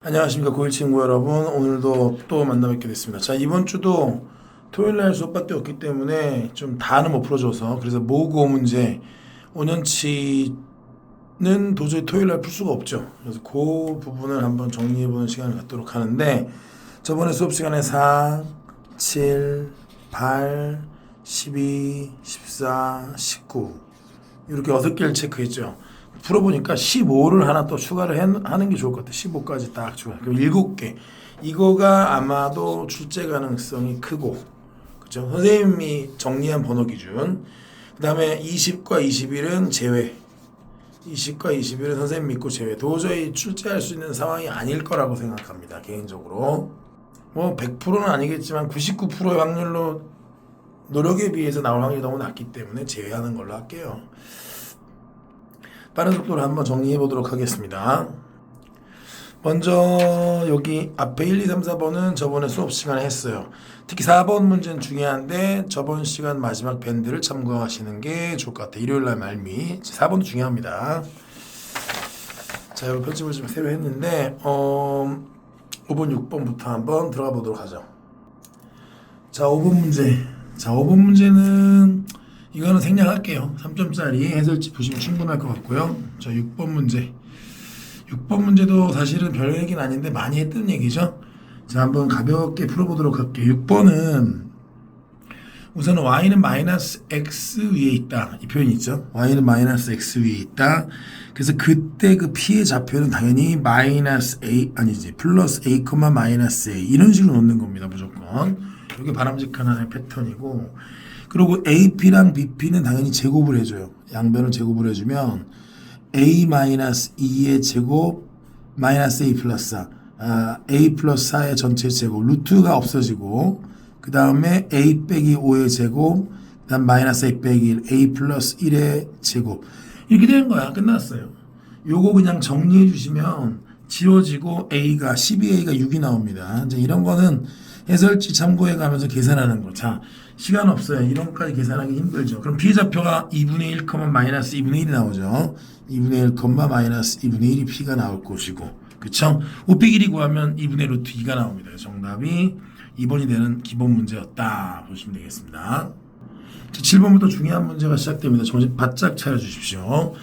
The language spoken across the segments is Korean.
안녕하십니까 고1 친구 여러분. 오늘도 또 만나 뵙게 됐습니다. 자, 이번 주도 토요일날 수업밖에 없기 때문에 좀 다는 못 풀어줘서, 그래서 모의고사 문제 5년치는 도저히 토요일날 풀 수가 없죠. 그래서 그 부분을 한번 정리해보는 시간을 갖도록 하는데, 저번에 수업 시간에 4, 7, 8, 12, 14, 19 이렇게 6개를 체크했죠. 풀어보니까 15를 하나 또 추가를 하는 게 좋을 것 같아요. 15까지 딱 추가. 그럼 7개. 이거가 아마도 출제 가능성이 크고, 그죠? 선생님이 정리한 번호 기준. 그 다음에 20과 21은 제외. 20과 21은 선생님 믿고 제외. 도저히 출제할 수 있는 상황이 아닐 거라고 생각합니다. 개인적으로. 뭐 100%는 아니겠지만 99%의 확률로 노력에 비해서 나올 확률이 너무 낮기 때문에 제외하는 걸로 할게요. 빠른 속도로 한번 정리해 보도록 하겠습니다. 먼저 여기 앞에 1, 2, 3, 4번은 저번에 수업 시간에 했어요. 특히 4번 문제는 중요한데 저번 시간 마지막 밴드를 참고하시는 게 좋을 것 같아요. 일요일날 말미. 4번도 중요합니다. 자, 여기 편집을 좀 새로 했는데 5번, 6번부터 한번 들어가 보도록 하죠. 자, 5번 문제. 자, 5번 문제는 이거는 생략할게요. 3점짜리 해설지 보시면 충분할 것 같고요. 자, 6번 문제. 6번 문제도 사실은 별 얘기는 아닌데 많이 했던 얘기죠. 자, 한번 가볍게 풀어보도록 할게요. 6번은 우선은 y는 마이너스 x 위에 있다. 이 표현이 있죠. y는 마이너스 x 위에 있다. 그래서 그때 그 p의 좌표는 당연히 마이너스 a, 아니지, 플러스 a, 마이너스 a. 이런 식으로 놓는 겁니다. 무조건. 이게 바람직한 하나의 패턴이고, 그리고 AP랑 BP는 당연히 제곱을 해줘요. 양변을 제곱을 해주면 A-2의 제곱 마이너스 A 플러스 4, A 플러스 4의 전체 제곱, 루트가 없어지고, 그 다음에 A 빼기 5의 제곱, 그 다음 마이너스 A 빼기 1, A 플러스 1의 제곱. 이렇게 되는 거야. 끝났어요. 요거 그냥 정리해 주시면 지워지고 A가 12A가 6이 나옵니다. 이제 이런 거는 해설지 참고해 가면서 계산하는 거. 자, 시간 없어요. 이런 것까지 계산하기 힘들죠. 그럼 B좌표가 2분의 1, 마이너스 2분의 1이 나오죠. 2분의 1, 마이너스 2분의 1이 P가 나올 것이고. 그쵸? 5p 길이 구하면 2분의 루트 2가 나옵니다. 정답이 2번이 되는 기본 문제였다. 보시면 되겠습니다. 자, 7번부터 중요한 문제가 시작됩니다. 정신 바짝 차려주십시오.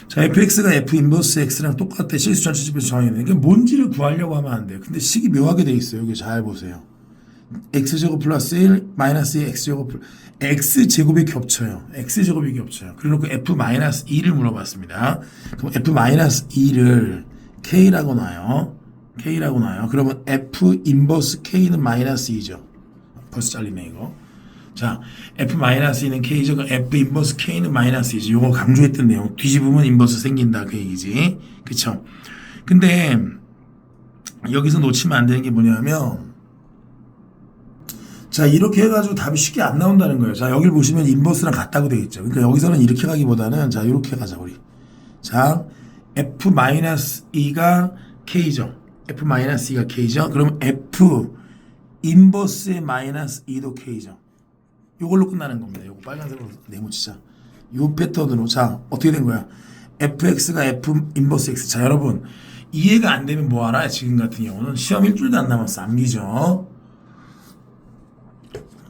자, fx가 f 인버스 x랑 똑같아. 실수 전체 집에서 정의는. 이게 뭔지를 구하려고 하면 안 돼요. 근데 식이 묘하게 돼 있어요. 여기 잘 보세요. x제곱 플러스 1 마이너스 2 x제곱 x제곱이 겹쳐요. x제곱이 겹쳐요. 그래놓고 f 마이너스 2를 물어봤습니다. 그럼 f 마이너스 2를 k라고 놔요. k라고 놔요. 그러면 f 인버스 k는 마이너스 2죠. 벌써 잘리네 이거. 자, f-2는 k죠. f 인버스 k는 마이너스 2지. 요거 강조했던 내용. 뒤집으면 인버스 생긴다. 그 얘기지. 그쵸? 근데 여기서 놓치면 안 되는 게 뭐냐면, 자, 이렇게 해가지고 답이 쉽게 안 나온다는 거예요. 자, 여기를 보시면 인버스랑 같다고 되어 있죠. 그러니까 여기서는 이렇게 가기보다는, 자, 이렇게 가자, 우리. 자, f-2가 k죠. f-2가 k죠. 그럼 f 인버스의 마이너스 2도 k죠. 요걸로 끝나는 겁니다. 요거 빨간색으로 네모치자. 요 패턴으로. 자, 어떻게 된 거야? fx가 f 인버스 x. 자, 여러분, 이해가 안 되면 뭐 하라? 지금 같은 경우는 시험 일주일도 안 남았어. 암기죠.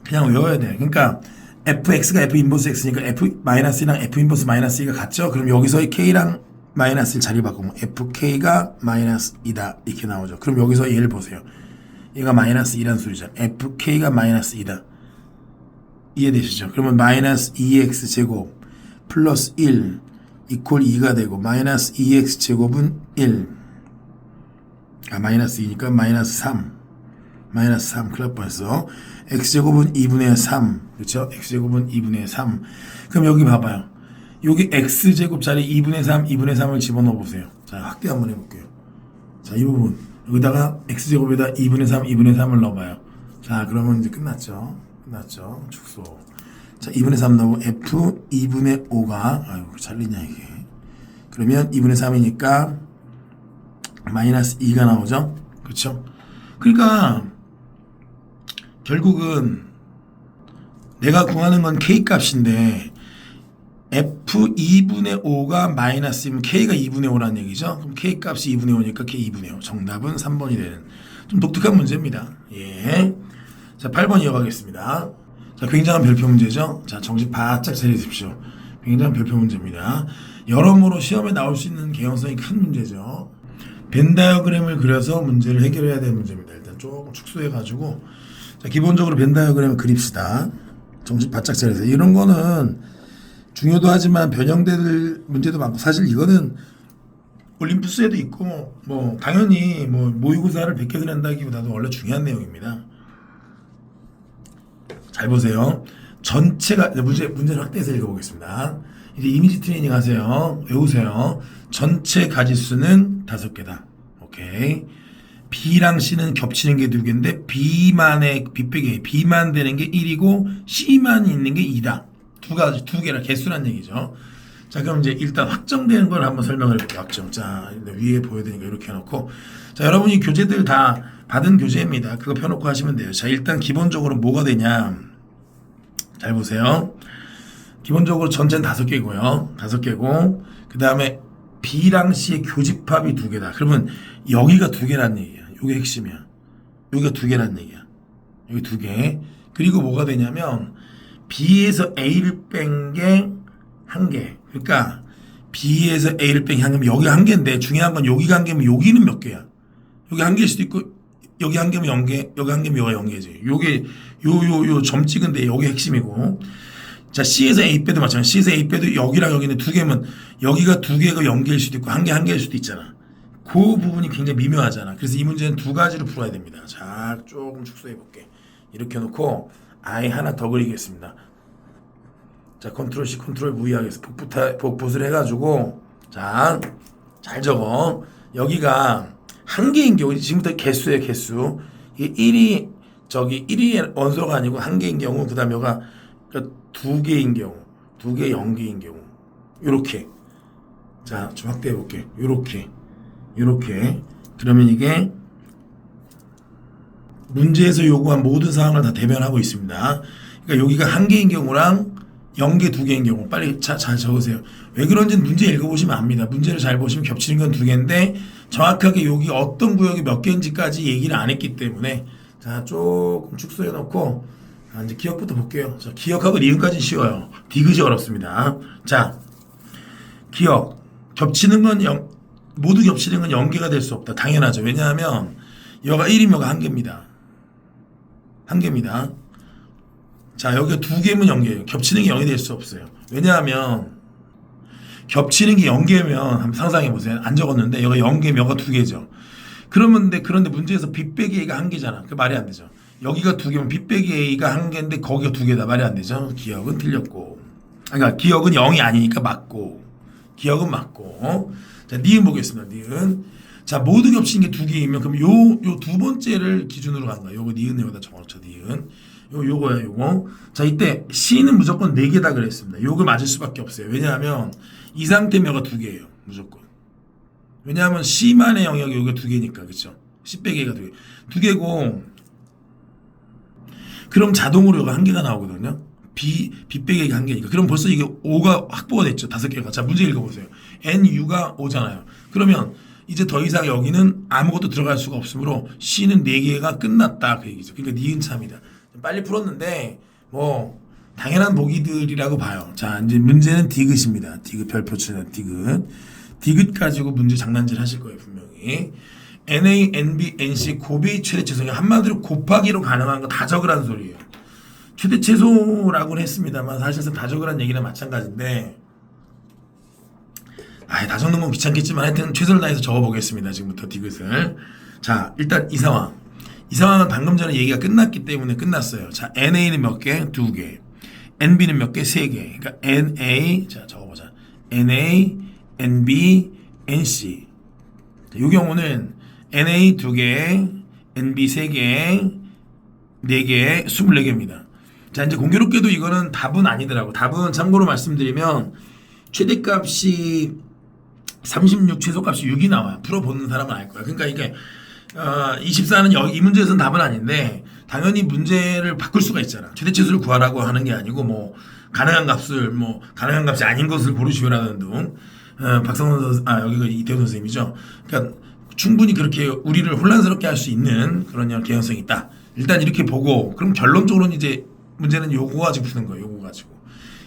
그냥 외워야 돼. 그러니까 fx가 f 인버스 x니까 f 마이너스랑 f 인버스 마이너스 2가 같죠? 그럼 여기서의 k랑 마이너스를 자리 바꾸면 fk가 마이너스 2다. 이렇게 나오죠. 그럼 여기서 얘를 보세요. 얘가 마이너스 2라는 소리죠. fk가 마이너스 2다. 이해되시죠? 그러면 마이너스 2x 제곱 플러스 1 이퀄 2가 되고, 마이너스 2x 제곱은 1. 마이너스 2니까 마이너스 3. 마이너스 3. 큰일 날 뻔했어. x제곱은 2분의 3. 그렇죠? x제곱은 2분의 3. 그럼 여기 봐봐요. 여기 x제곱 자리 2분의 3, 2분의 3을 집어넣어 보세요. 자, 확대 한번 해볼게요. 자, 이 부분. 여기다가 x제곱에다 2분의 3, 2분의 3을 넣어봐요. 자, 그러면 이제 끝났죠. 끝났죠. 축소. 자, 2분의 3 나오고 f 2분의 5가, 아이고, 잘리냐 이게. 그러면 2분의 3이니까 마이너스 2가 나오죠. 그렇죠? 그러니까 결국은 내가 구하는 건 k 값인데 f F2분의 5가 마이너스이면 K가 2분의 5라는 얘기죠. 그럼 K 값이 2분의 5니까 K 2분의 5. 정답은 3번이 되는 좀 독특한 문제입니다. 예. 자, 8번 이어가겠습니다. 자, 굉장한 별표 문제죠. 자, 정신 바짝 차리십시오. 굉장한 별표 문제입니다. 여러모로 시험에 나올 수 있는 개연성이 큰 문제죠. 벤 다이어그램을 그려서 문제를 해결해야 되는 문제입니다. 일단 조금 축소해가지고, 자, 기본적으로 벤 다이어그램을 그립시다. 정신 바짝 차리세요. 이런 거는 중요도 하지만 변형될 문제도 많고, 사실 이거는 올림푸스에도 있고, 뭐 당연히 뭐 모의고사를 100개 낸다기보다도 원래 중요한 내용입니다. 잘 보세요. 전체가 문제를 확대해서 읽어보겠습니다. 이제 이미지 트레이닝 하세요. 외우세요. 전체 가지수는 5개다. 오케이. B랑 C는 겹치는 게 2개인데 B 빼기 B만 되는 게 1이고 C만 있는 게 2다. 두 개라 개수란 얘기죠. 자, 그럼 이제 일단 확정되는 걸 한번 설명을 해볼게요. 확정. 자, 위에 보여드리니까 이렇게 해놓고, 자, 여러분이 교재들 다 받은 교재입니다. 그거 펴놓고 하시면 돼요. 자, 일단 기본적으로 뭐가 되냐. 잘 보세요. 기본적으로 전체는 5개고요. 5개고, 그 다음에 B랑 C의 교집합이 2개다. 그러면 여기가 2개란 얘기야. 요게 핵심이야. 여기가 2개란 얘기야. 여기 2개. 그리고 뭐가 되냐면 B에서 A를 뺀 게 1개. 그러니까 B에서 A를 뺀 게 1개면 여기가 1개인데 중요한 건 여기가 1개면 여기는 몇 개야? 여기 1개일 수도 있고 여기 1개면 0개, 여기 1개면 여기가 0개지. 요게 요 점 찍은 데 여기 핵심이고. 자, C에서 A 빼도 마찬가지. C에서 A 빼도 여기랑 여기는 2개면 여기가 2개가 0개일 수도 있고 1개일 수도 있잖아. 그 부분이 굉장히 미묘하잖아. 그래서 이 문제는 2가지로 풀어야 됩니다. 자, 조금 축소해 볼게. 이렇게 놓고 아예 하나 더 그리겠습니다. 자, 컨트롤 C, 컨트롤 V 하겠어. 복붙을 해가지고, 자, 잘 적어. 여기가 1개인 경우, 지금부터 개수예요, 개수. 이게 1이 원소가 아니고 1개인 경우, 그 다음에 여기가 2개인 경우, 2개 0개인 경우. 요렇게. 자, 좀 확대해 볼게. 요렇게. 그러면 이게 문제에서 요구한 모든 사항을 다 대변하고 있습니다. 그러니까 여기가 1개인 경우랑 0개, 2개인 경우. 빨리 잘 적으세요. 왜 그런지는 문제 읽어보시면 압니다. 문제를 잘 보시면 겹치는 건 2개인데 정확하게 여기 어떤 구역이 몇 개인지까지 얘기를 안 했기 때문에, 자, 조금 축소해 놓고 이제 기억부터 볼게요. 자, 기억하고 니은까지는 쉬워요. 디귿이 어렵습니다. 자, 기억. 모두 겹치는 건 0개가 될 수 없다. 당연하죠. 왜냐하면 여가 1이면 여가 1개입니다. 1개입니다. 자, 여기가 2개면 0개예요. 겹치는 게 0이 될 수 없어요. 왜냐하면 겹치는 게 0개면 한번 상상해 보세요. 안 적었는데 여기가 0개면 여기가 2개죠. 그런데 문제에서 B 빼기 A가 1개잖아. 그 말이 안 되죠. 여기가 2개면 B 빼기 A가 1개인데 거기가 2개다. 말이 안 되죠. 기억은 틀렸고. 그러니까 기억은 0이 아니니까 맞고. 기억은 맞고. 자, 니은 보겠습니다. 니은. 자, 모두 겹치는 게 2개이면 그럼 요 2번째를 기준으로 간 거야. 요거 니은 여기다 적어놓죠. 니은. 요거야, 요거. 자, 이때 C는 무조건 4개다 그랬습니다. 요거 맞을 수밖에 없어요. 왜냐하면 이 상태면 여기가 2개예요. 무조건. 왜냐하면 C만의 영역이 여기가 2개니까. 그쵸? C 빼기 A가 2개. 2개고, 그럼 자동으로 여기가 1개가 나오거든요. B 빼기 A가 1개니까. 그럼 벌써 이게 5가 확보가 됐죠. 5개가. 자, 문제 읽어보세요. NU가 5잖아요. 그러면 이제 더 이상 여기는 아무것도 들어갈 수가 없으므로 C는 4개가 끝났다. 그 얘기죠. 그러니까 니은참이다. 빨리 풀었는데 뭐 당연한 보기들이라고 봐요. 자, 이제 문제는 디귿입니다. 디귿 별표 치는 디귿 가지고 문제 장난질 하실 거예요, 분명히. NA, NB, NC 곱의 최대 최소가 한마디로 곱하기로 가능한 거 다 적으라는 소리예요. 최대 최소라고는 했습니다만 사실상 다 적으라는 얘기랑 마찬가지인데, 다 적는 건 귀찮겠지만 하여튼 최선을 다해서 적어보겠습니다. 지금부터 디귿을. 자, 일단 이 상황은 방금 전에 얘기가 끝났기 때문에 끝났어요. 자, NA는 몇 개? 2개. NB는 몇 개? 3개. 그러니까 NA, 자, 적어보자. NA, NB, NC. 자, 이 경우는 NA 2개, NB 3개, 4개, 24개입니다. 자, 이제 공교롭게도 이거는 답은 아니더라고. 답은 참고로 말씀드리면 최대값이 36, 최소값이 6이 나와요. 풀어보는 사람은 알 거야. 그러니까 이게 24는 이 문제에서는 답은 아닌데 당연히 문제를 바꿀 수가 있잖아. 최대 최소를 구하라고 하는 게 아니고 뭐 가능한 값을 뭐 가능한 값이 아닌 것을 고르시오라는 등 박성원 선수 여기가 이태훈 선생님이죠. 그러니까 충분히 그렇게 우리를 혼란스럽게 할 수 있는 그런 개연성이 있다. 일단 이렇게 보고 그럼 결론적으로는 이제 문제는 요거 가지고 푸는 거예요. 요거 가지고.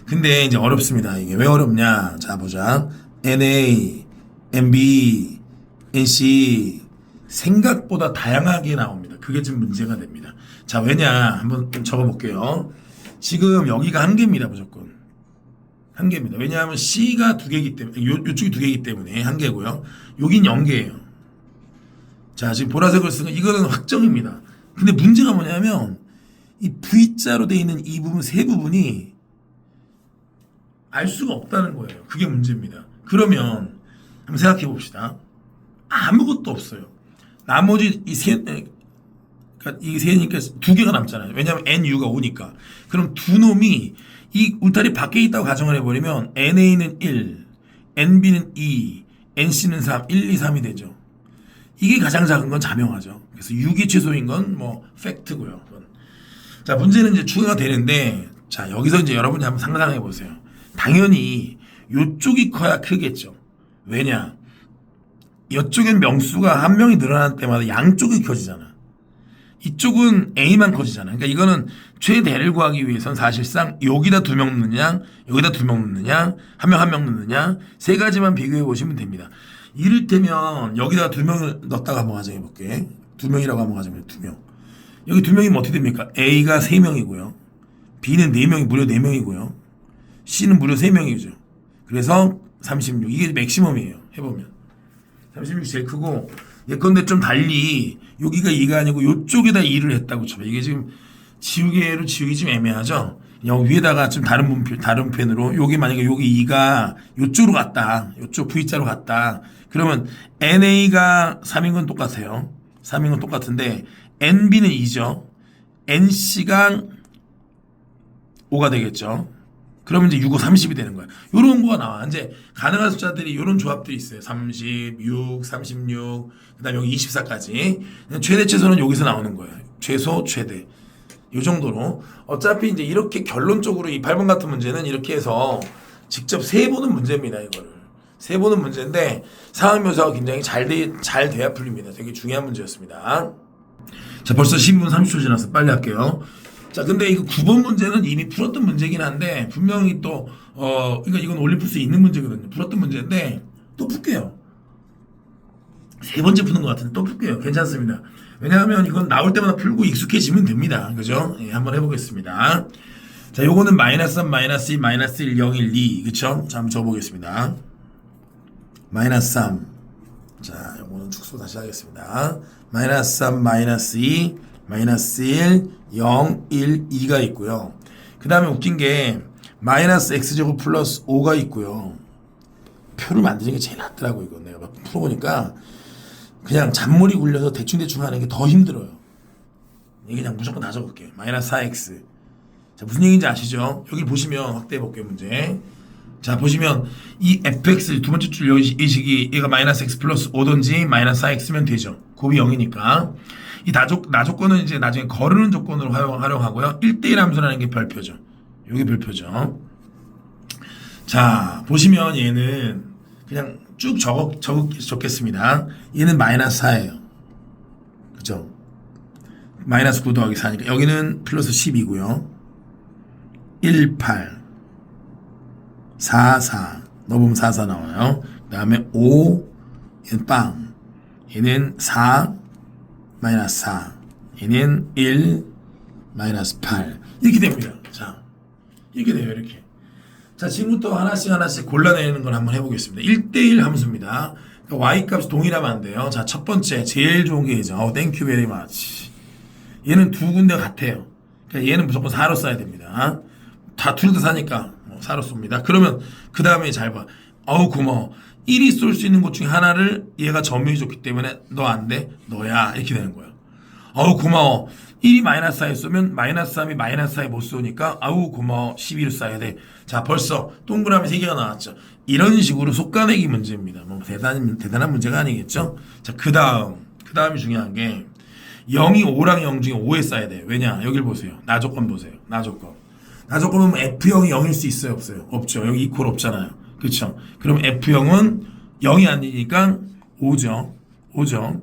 근데 이제 어렵습니다. 이게 왜 어렵냐? 자 보자. NA, NB, NC 생각보다 다양하게 나옵니다. 그게 좀 문제가 됩니다. 자 왜냐? 한번 좀 적어볼게요. 지금 여기가 한 개입니다. 무조건. 한 개입니다. 왜냐하면 C가 두 개이기 때문에 요쪽이 두 개이기 때문에 한 개고요. 여긴 0개예요. 자 지금 보라색을 쓰는 이거는 확정입니다. 근데 문제가 뭐냐면 이 V자로 되어 있는 이 부분 세 부분이 알 수가 없다는 거예요. 그게 문제입니다. 그러면 한번 생각해 봅시다. 아무것도 없어요. 나머지 그러니까 이 세니까 두 개가 남잖아요. 왜냐하면 NU가 오니까. 그럼 두 놈이 이 울타리 밖에 있다고 가정을 해버리면 NA는 1, NB는 2, NC는 3, 1, 2, 3이 되죠. 이게 가장 작은 건 자명하죠. 그래서 6이 최소인 건 뭐 팩트고요. 자 문제는 이제 추가가 되는데 자 여기서 이제 여러분이 한번 상상해 보세요. 당연히 요쪽이 커야 크겠죠. 왜냐? 이쪽엔 명수가 한 명이 늘어날 때마다 양쪽이 커지잖아. 이쪽은 A만 커지잖아. 그러니까 이거는 최대를 구하기 위해선 사실상 여기다 두 명 넣느냐, 여기다 두 명 넣느냐, 한 명 한 명 넣느냐 세 가지만 비교해 보시면 됩니다. 이를테면 여기다가 두 명을 넣었다가 한번 가정해 볼게. 두 명이라고 한번 가정해 두 명. 여기 두 명이면 어떻게 됩니까? A가 세 명이고요. B는 네 명이 무려 네 명이고요. C는 무려 세 명이죠. 그래서 36. 이게 맥시멈이에요. 해보면. 36이 제일 크고 예컨대 좀 달리 여기가 2가 아니고 요쪽에다 2를 했다고 쳐봐. 이게 지금 지우개로 지우기 좀 애매하죠. 여기 위에다가 좀 다른 펜으로 여기 만약에 여기 2가 요쪽으로 갔다. 요쪽 V자로 갔다. 그러면 NA가 3인 건 똑같아요. 3인 건 똑같은데 NB는 2죠. NC가 5가 되겠죠. 그러면 이제 6, 5, 30이 되는 거야. 요런 거가 나와. 이제 가능한 숫자들이 요런 조합들이 있어요. 36, 36, 그 다음에 여기 24까지. 최대, 최소는 여기서 나오는 거예요. 최소, 최대. 요 정도로. 어차피 이제 이렇게 결론적으로 이 8번 같은 문제는 이렇게 해서 직접 세보는 문제입니다. 이거를. 세보는 문제인데 상황 묘사가 굉장히 잘 돼야 풀립니다. 되게 중요한 문제였습니다. 자, 벌써 10분 30초 지났어. 빨리 할게요. 자, 근데 이거 9번 문제는 이미 풀었던 문제긴 한데, 분명히 또, 그러니까 이건 올림플 수 있는 문제거든요. 풀었던 문제인데, 또 풀게요. 세 번째 푸는 것 같은데, 또 풀게요. 괜찮습니다. 왜냐하면 이건 나올 때마다 풀고 익숙해지면 됩니다. 그죠? 예, 한번 해보겠습니다. 자, 요거는 마이너스 3, 마이너스 2, 마이너스 1, 0, 1, 2. 그쵸? 자, 한번 적어보겠습니다. 마이너스 3. 자, 요거는 축소 다시 하겠습니다. 마이너스 3, 마이너스 2, 마이너스 1, 0, 1, 2가 있고요. 그 다음에 웃긴 게 마이너스 x제곱 플러스 5가 있고요. 표를 만드는 게 제일 낫더라고. 이거 내가 막 풀어보니까 그냥 잔머리 굴려서 대충대충 하는 게 더 힘들어요. 이게 그냥 무조건 다 적을게요. 마이너스 4x. 자, 무슨 얘기인지 아시죠? 여기 보시면 확대해 볼게요. 문제. 자, 보시면 이 fx 두 번째 줄 이 식이 얘가 마이너스 x 플러스 5든지 마이너스 4x면 되죠. 곱이 0이니까. 이 나조건은 이제 나중에 거르는 조건으로 활용하고요. 1대1 함수라는 게 별표죠. 여기 별표죠. 자, 보시면 얘는 그냥 쭉 적겠습니다. 얘는 마이너스 4예요. 그죠? 마이너스 9 더하기 4니까 여기는 플러스 10이고요. 1, 8, 4, 4. 넣어보면 4, 4 나와요. 그 다음에 5, 얘는 빵. 얘는 4, 마이너스 4. 얘는 1, 마이너스 8. 이렇게 됩니다. 자, 이렇게 돼요. 이렇게. 자, 지금부터 하나씩 골라내는 걸 한번 해보겠습니다. 1대1 함수입니다. 그러니까 Y값이 동일하면 안 돼요. 자, 첫 번째, 제일 좋은 게 이제, thank you very much. 얘는 두 군데 같아요. 그러니까 얘는 무조건 4로 써야 됩니다. 다 둘 다 4니까 4로 씁니다. 그러면, 그 다음에 잘 봐. 고마워. 1이 쏠 수 있는 것 중에 하나를 얘가 점유해 줬기 때문에 너 안 돼? 너야. 이렇게 되는 거예요. 고마워. 1이 마이너스 4에 쏘면 마이너스 3이 마이너스 4에 못 쏘니까 고마워. 12를 써야 돼. 자, 벌써 동그라미 3개가 나왔죠. 이런 식으로 속가내기 문제입니다. 뭐 대단한 문제가 아니겠죠? 자, 그 다음이 중요한 게 0이 5랑 0 중에 5에 써야 돼요. 왜냐? 여길 보세요. 나 조건 보세요. 나 조건 다조건은 F형이 0일 수 있어요, 없어요? 없죠. 여기 이퀄 없잖아요. 그렇죠? 그럼 F형은 0이 안 되니까 5죠. 5죠.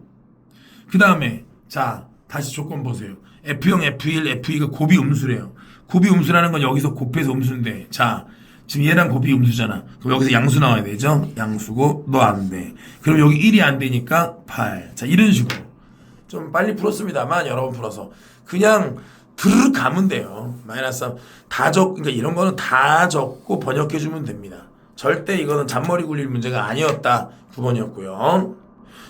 그 다음에 자 다시 조건 보세요. F형, F1, F2가 곱이 음수래요. 곱이 음수라는 건 여기서 곱해서 음수인데 자 지금 얘랑 곱이 음수잖아. 그럼 여기서 양수 나와야 되죠? 양수고 너 안 돼. 그럼 여기 1이 안 되니까 8. 자 이런 식으로 좀 빨리 풀었습니다만 여러 번 풀어서 그냥 드르륵 가면 돼요. 마이너스 3 다 그러니까 이런 거는 다 적고 번역해 주면 됩니다. 절대 이거는 잔머리 굴릴 문제가 아니었다. 9번이었고요.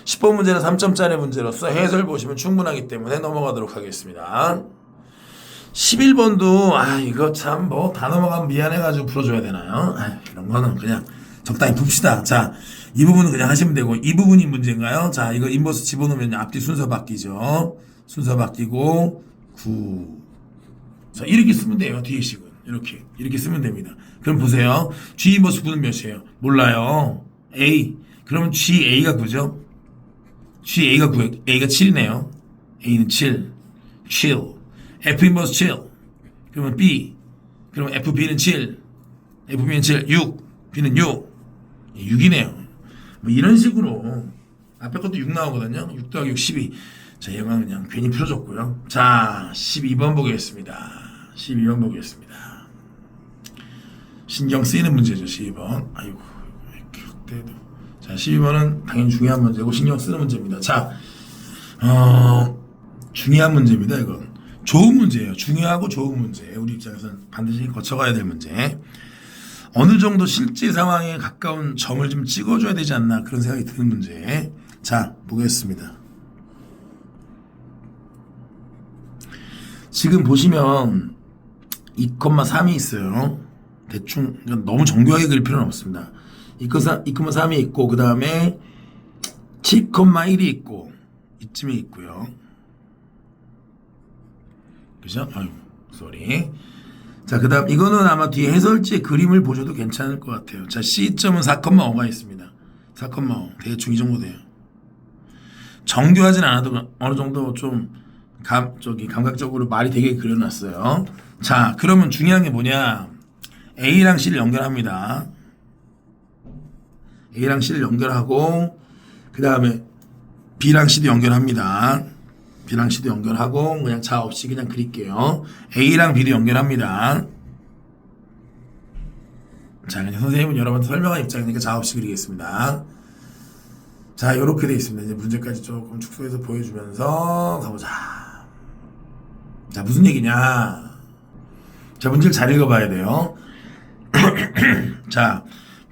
10번 문제는 3점짜리 문제로서 해설 보시면 충분하기 때문에 넘어가도록 하겠습니다. 11번도 이거 참 뭐 다 넘어가면 미안해가지고 풀어줘야 되나요? 이런 거는 그냥 적당히 풉시다. 자, 이 부분은 그냥 하시면 되고 이 부분이 문제인가요? 자, 이거 인버스 집어넣으면 앞뒤 순서 바뀌죠. 순서 바뀌고 9. 자, 이렇게 쓰면 돼요. 뒤에 식은 이렇게 쓰면 됩니다. 그럼 보세요. G 인버스 9는 몇이에요? 몰라요. A. 그러면 GA가 9죠? GA가 9, A가 7이네요. A는 7. 7. F 인버스 7. 그러면 B. 그러면 FB는 7. FB는 7. 6. B는 6. 6이네요. 뭐 이런 식으로 앞에 것도 6 나오거든요. 6 더하기 6, 12. 자, 이건 그냥 괜히 풀어줬고요. 자, 12번 보겠습니다. 12번 보겠습니다. 신경 쓰이는 문제죠, 12번. 아이고, 왜 이렇게 확대도. 자, 12번은 당연히 중요한 문제고 신경 쓰는 문제입니다. 자, 중요한 문제입니다, 이건. 좋은 문제예요. 중요하고 좋은 문제. 우리 입장에서는 반드시 거쳐가야 될 문제. 어느 정도 실제 상황에 가까운 점을 좀 찍어줘야 되지 않나 그런 생각이 드는 문제. 자, 보겠습니다. 지금 보시면 2,3이 있어요. 대충 너무 정교하게 그릴 필요는 없습니다. 2,3이 있고 그 다음에 7,1이 있고 이쯤에 있고요. 그죠? 아유, 쏘리. 자, 그 다음 이거는 아마 뒤에 해설지에 그림을 보셔도 괜찮을 것 같아요. 자, C점은 4,5가 있습니다. 4,5 대충 이 정도 돼요. 정교하진 않아도 어느 정도 좀 감각적으로 말이 되게 그려놨어요. 자, 그러면 중요한 게 뭐냐? A랑 C를 연결합니다. A랑 C를 연결하고 그 다음에 B랑 C도 연결합니다. B랑 C도 연결하고 그냥 자 없이 그냥 그릴게요. A랑 B도 연결합니다. 자, 그냥 선생님은 여러분한테 설명한 입장이니까 자 없이 그리겠습니다. 자, 요렇게 돼 있습니다. 이제 문제까지 조금 축소해서 보여주면서 가보자. 자, 무슨 얘기냐? 자, 문제를 잘 읽어봐야 돼요. 자,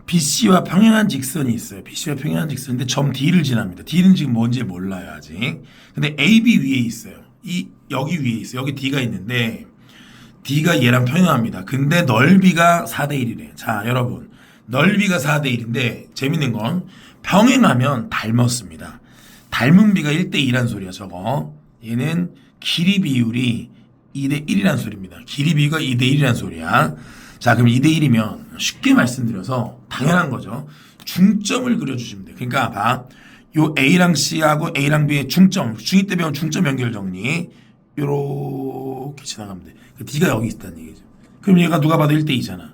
BC와 평행한 직선이 있어요. BC와 평행한 직선인데 점 D를 지납니다. D는 지금 뭔지 몰라요, 아직. 근데 AB 위에 있어요. 여기 위에 있어요. 여기 D가 있는데 D가 얘랑 평행합니다. 근데 넓이가 4대 1이래. 자, 여러분. 넓이가 4대 1인데 재밌는 건 평행하면 닮았습니다. 닮은 비가 1대 2란 소리야, 저거. 얘는 길이 비율이 2대 1이란 소리입니다. 길이 비율가 2대 1이란 소리야. 자, 그럼 2대 1이면 쉽게 말씀드려서 당연한 거죠. 중점을 그려주시면 돼요. 그러니까 봐. 요 A랑 C하고 A랑 B의 중점, 중2 때 배운 중점 연결 정리. 요렇게 지나가면 돼. D가 여기 있다는 얘기죠. 그럼 얘가 누가 봐도 1대 2잖아.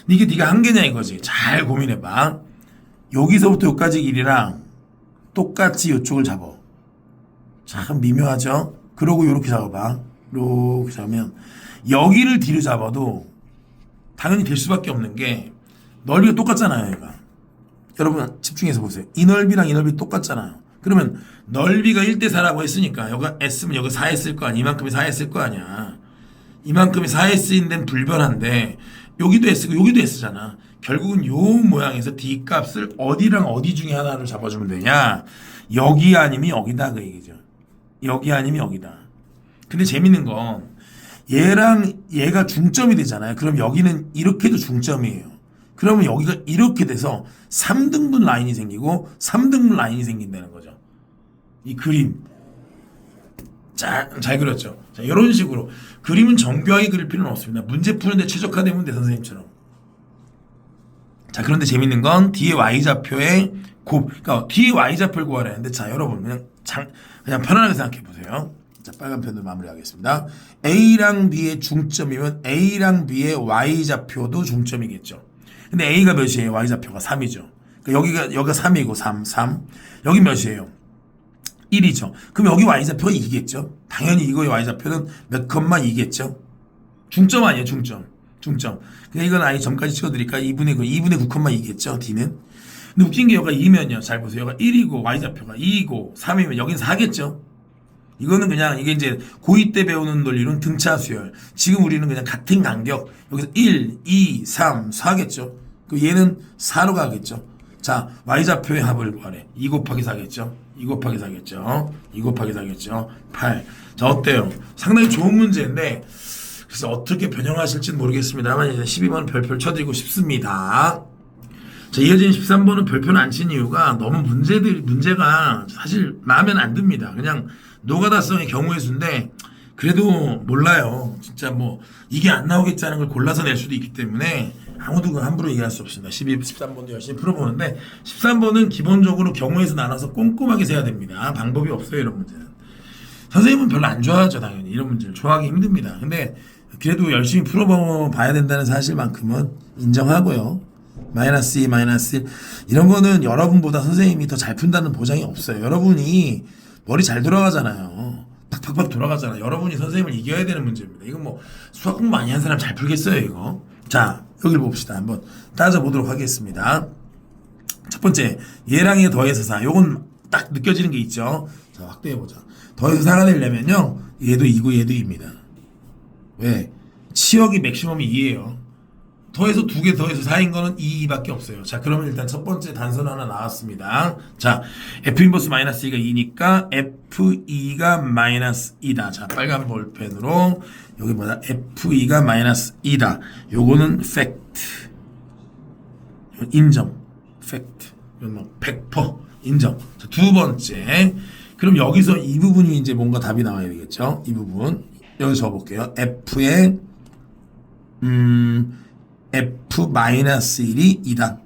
이게 D가 한 개냐 이거지. 잘 고민해봐. 여기서부터 여기까지 길이랑 똑같이 이쪽을 잡아. 참 미묘하죠? 그러고 요렇게 잡아봐. 이렇게 잡으면 여기를 D로 잡아도 당연히 될 수밖에 없는 게 넓이가 똑같잖아요, 얘가. 여러분 집중해서 보세요. 이 넓이랑 이 넓이 똑같잖아요. 그러면 넓이가 1대 4라고 했으니까 여기가 S면 여기 4S 거 아니야. 이만큼이 4S일 거 아니야. 이만큼이 4S인 데는 불변한데 여기도 S고 여기도 S잖아. 결국은 요 모양에서 D 값을 어디랑 어디 중에 하나를 잡아주면 되냐. 여기 아니면 여기다 그 얘기죠. 여기 아니면 여기다. 근데 재밌는 건 얘랑 얘가 중점이 되잖아요. 그럼 여기는 이렇게도 중점이에요. 그러면 여기가 이렇게 돼서 3등분 라인이 생기고 3등분 라인이 생긴다는 거죠. 이 그림 잘 그렸죠. 자, 이런 식으로 그림은 정교하게 그릴 필요는 없습니다. 문제 푸는데 최적화되면 돼, 선생님처럼. 자, 그런데 재밌는 건 뒤에 y좌표에 그러니까 뒤에 y좌표를 구하라는데 자, 여러분 그냥 편안하게 생각해 보세요. 자, 빨간 편으로 마무리하겠습니다. A랑 B의 중점이면 A랑 B의 Y좌표도 중점이겠죠. 근데 A가 몇이에요? Y좌표가 3이죠. 그러니까 여기가 3이고 3. 여기 몇이에요? 1이죠. 그럼 여기 Y좌표가 2겠죠. 당연히 이거의 Y좌표는 몇 컴마 2겠죠. 중점 아니에요, 중점. 그러니까 이건 아예 점까지 찍어드릴까? 2분의 9,2겠죠, D는. 근데 웃긴 게 여기가 2면요. 잘 보세요. 여기가 1이고, Y좌표가 2이고, 3이면 여긴 4겠죠. 이거는 그냥, 이게 이제 고2 때 배우는 논리로는 등차 수열. 지금 우리는 그냥 같은 간격. 여기서 1, 2, 3, 4겠죠. 그 얘는 4로 가겠죠. 자, Y좌표의 합을 구하래. 2 곱하기 4겠죠. 2 곱하기 4겠죠. 2 곱하기 4겠죠. 8. 자, 어때요? 상당히 좋은 문제인데, 그래서 어떻게 변형하실지는 모르겠습니다만, 이제 12번은 별표를 쳐드리고 싶습니다. 자, 이어진 13번은 별표는 안 친 이유가 너무 문제가 사실 마음에 안 듭니다. 그냥 노가다성의 경우의 수인데, 그래도 몰라요. 진짜 뭐, 이게 안 나오겠지 하는 걸 골라서 낼 수도 있기 때문에, 아무도 함부로 얘기할 수 없습니다. 13번도 열심히 풀어보는데 13번은 기본적으로 경우의 수 나눠서 꼼꼼하게 세야 됩니다. 방법이 없어요, 이런 문제는. 선생님은 별로 안 좋아하죠, 당연히. 이런 문제를 좋아하기 힘듭니다. 근데 그래도 열심히 풀어봐야 된다는 사실만큼은 인정하고요. 마이너스 2, 마이너스 1 이런 거는 여러분보다 선생님이 더 잘 푼다는 보장이 없어요. 여러분이 머리 잘 돌아가잖아요. 팍팍팍 돌아가잖아요. 여러분이 선생님을 이겨야 되는 문제입니다. 이건 뭐 수학 공부 많이 한 사람 잘 풀겠어요, 이거. 자, 여기를 봅시다. 한번 따져보도록 하겠습니다. 첫 번째, 얘랑 얘 더해서 4. 요건 딱 느껴지는 게 있죠. 자, 확대해보자. 더해서 4가 되려면요, 얘도 2고 얘도 2입니다. 왜? 치역이 맥시멈이 2예요. 더해서 2개 더해서 4인 거는 2밖에 없어요. 자, 그러면 일단 첫 번째 단선 하나 나왔습니다. 자, F 인버스 마이너스 2가 2니까 F2가 마이너스 2다. 자, 빨간 볼펜으로 여기 뭐다? F2가 마이너스 2다. 요거는 팩트. 인정. 팩트. 이건 뭐 100% 인정. 자, 두 번째. 그럼 여기서 이 부분이 이제 뭔가 답이 나와야 되겠죠? 이 부분. 여기 적어볼게요. F의 F-1이 2다.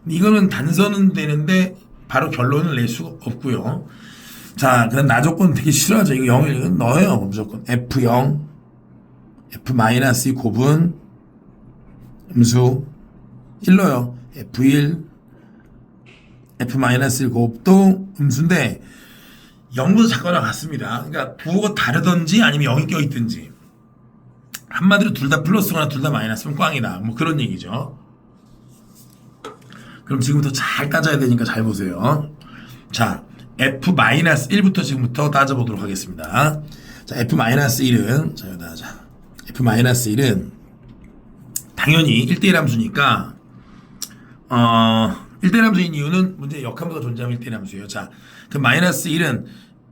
이거는 단선은 되는데 바로 결론을 낼 수가 없고요. 자, 그럼 나조건 되게 싫어하죠. 이거 0을 넣어요. 무조건. F0, F-2 곱은 음수 1로요. F1, F-1 곱도 음수인데 0보다 작거나 같습니다. 그러니까 부호가 다르든지 아니면 0이 껴있든지. 한마디로 둘 다 플러스거나 둘 다 마이너스면 꽝이다. 뭐 그런 얘기죠. 그럼 지금부터 잘 따져야 되니까 잘 보세요. 자, F-1부터 지금부터 따져보도록 하겠습니다. 자, F-1은, 자, 여기다 하자. F-1은 당연히 1대1 함수니까, 1대1 함수인 이유는 문제의 역함수가 존재하면 1대1 함수예요. 자, 그 마이너스 1은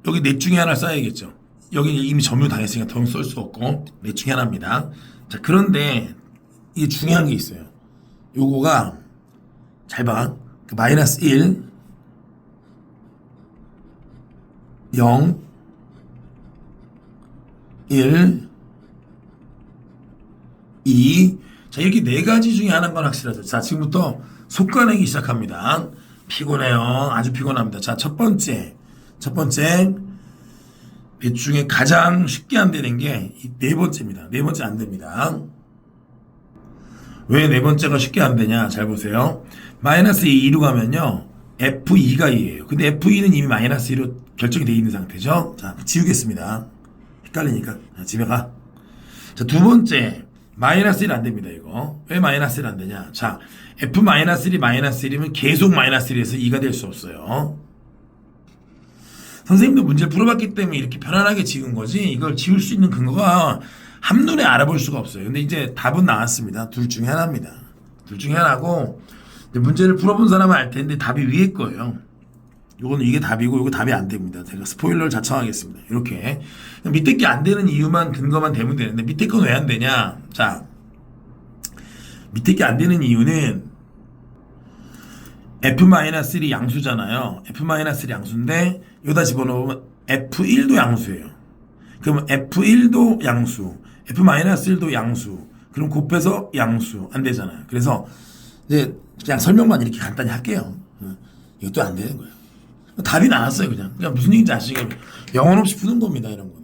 여기 넷 중에 하나를 써야겠죠. 여기 이미 점유 당했으니까 더 쓸 수 없고 넷 중에 하나입니다. 자, 그런데 이게 중요한 게 있어요. 요거가 잘 봐. 그 마이너스 1, 0, 1, 2. 자, 이렇게 네 가지 중에 하나인 확실하죠. 자, 지금부터 속가내기 시작합니다. 피곤해요. 아주 피곤합니다. 자, 첫 번째. 넷 중에 가장 쉽게 안 되는 게 네 번째입니다. 네 번째 안 됩니다. 왜 네 번째가 쉽게 안 되냐? 잘 보세요. 마이너스 2로 가면요. F2가 2예요. 근데 F2는 이미 마이너스 2로 결정이 되어 있는 상태죠. 자, 지우겠습니다. 헷갈리니까. 자, 집에 가. 자, 두 번째. 마이너스 1 안 됩니다, 이거. 왜 마이너스 1 안 되냐? 자, F-1이 마이너스 1이면 계속 마이너스 1에서 2가 될 수 없어요. 선생님도 문제를 풀어봤기 때문에 이렇게 편안하게 지운 거지, 이걸 지울 수 있는 근거가 한눈에 알아볼 수가 없어요. 근데 이제 답은 나왔습니다. 둘 중에 하나입니다. 둘 중에 하나고, 문제를 풀어본 사람은 알 텐데 답이 위에 거예요. 요거는 이게 답이고 요거 답이 안 됩니다. 제가 스포일러를 자청하겠습니다. 이렇게 밑에 게 안 되는 이유만 근거만 대면 되는데 밑에 건 왜 안 되냐? 자, 밑에 게 안 되는 이유는 F-1이 양수잖아요. F-1이 양수인데 여기다 집어넣으면 F1도 양수예요. 그러면 F1도 양수, F-1도 양수, 그럼 곱해서 양수 안 되잖아요. 그래서 이제 그냥 설명만 이렇게 간단히 할게요. 이것도 안 되는 거예요. 답이 나왔어요. 그냥 무슨 얘기인지 아시겠어요? 영혼 없이 푸는 겁니다. 이런 거는.